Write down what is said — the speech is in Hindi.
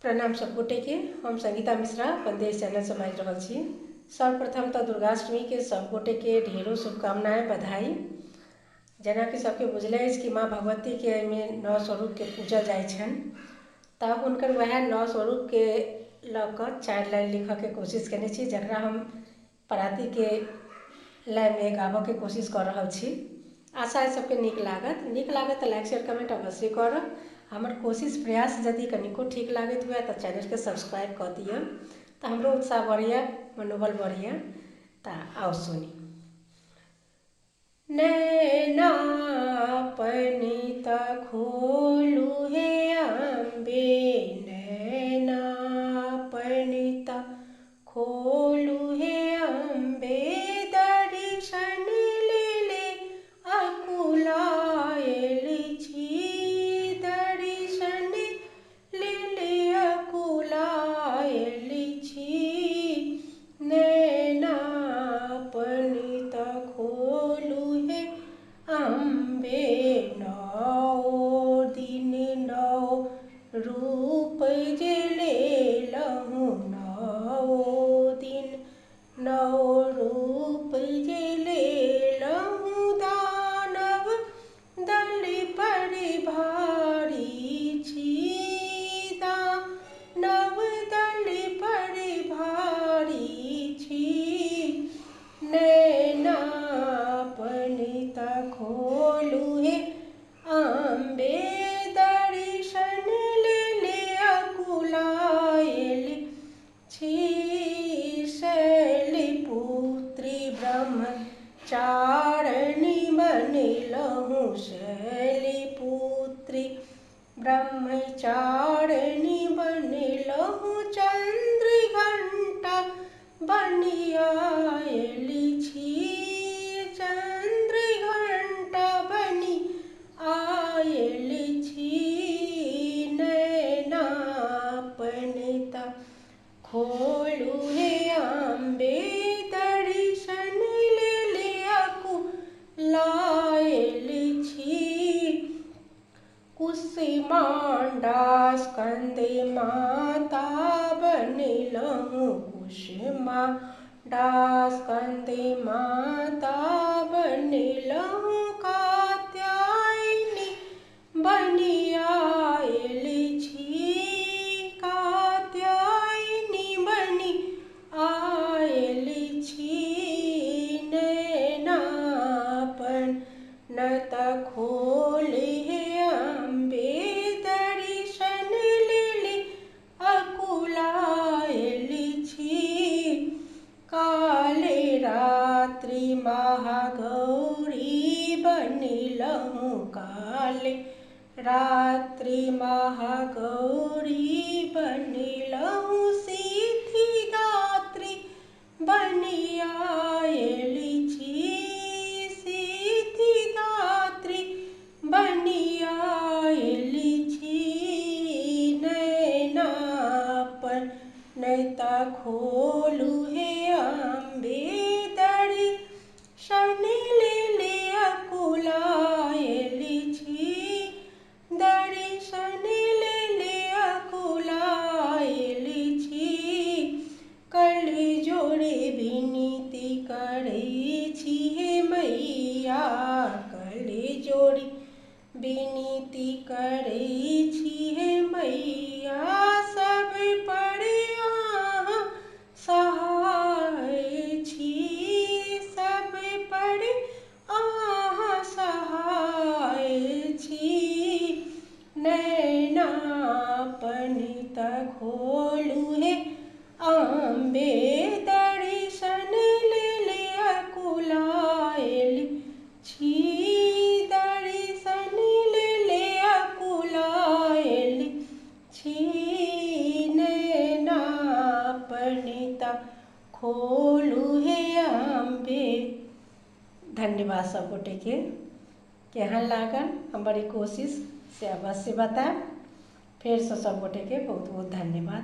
प्रणाम सब गोटे के। हम संगीता मिश्रा संदेश चैनल से बाजि रहल छी। सर्वप्रथम तो दुर्गाष्टमी के सब गोटे के ढेरों शुभकामनाएं बधाई। जना कि सबके बुझले अछि कि माँ भगवती के में 9 स्वरूप के पूजल जाय छन, ता हुनकर वह 9 स्वरूप के लऽ कऽ 4 लाइन लिखऽ के कोशिश केने छी, जकरा हम पराती के लय में गाबऽ के कोशिश कर रहल छी। आशा है सबके नीक लागत तो लाइक शेयर कमेंट अवश्य करब। हमर कोशिश प्रयास यदि कनिको ठीक लागत हुए तो चैनल के सब्सक्राइब कर दिअ, तो हमरो उत्साह बढ़िया, मनोबल बढ़िया। ता आओ सुनी। नैना पनित खोलू हे अम्बे, नैना पनित खोलू हे अम्बे, दर्शन लेले अकुलाएल छी, दर्शन लेले अकुलाएल छी। नैना पनित खोलू हे अम्बे, 9 दिन 9 रूप जे लेलहु, 9 दिन 9 रूप जे लेलहु, दानव दल पर भारी छी, दानव दल पर भारी छी। नैना पनित खोलू हे अम्बे, दर्शन लेले अकुलाएल छी। शैलपुत्री ब्रह्मचारिणी बनलहु, शैलपुत्री ब्रह्मचारिणी बनलहु, चंद्रघंटा बनि आयल छी, चंद्रघंटा बनि आयल छी। नैना पनित खोलू हे अम्बे, दर्शन लेले अकुलाएल छी। कुसुमांडा स्कंद माता बनलहु, कुसुमांडा स्कंद माता बनलहु, कात्यायनी बनि आयल छी, कात्यायनी बनि आयल छी। नैना पनित खोलू हे अम्बे, दर्शन लेले अकुलाएल छी। काले रात्रि महागौरी बनलहु, काले रात्रि महागौरी बनलहु, सिद्धिदात्री बनि आयल छी, सिद्धिदात्री बनि आयल छी। नैना पनित खोलू हे अम्बे, दर्शन लेले अकुलाएल छी, दर्शन लेले अकुलाएल छी। कर जोड़े विनती करै छी हे मैया, कर जोड़ी विनती करै छी हे मैया, सब पर अहाँ सहाय छी, सब पर अहाँ सहाय छी। नैना पनित खोलू हे अम्बे, दर्शन लेले अकुलाएल छी, दर्शन लेले अकुलाएल छी। नैना पनित खोलू हे अम्बे। धन्यवाद सब गोटे के। केहन लागल हमारी कोशिश से अवश्य बताएब। फिर से सब गोटे के बहुत बहुत धन्यवाद।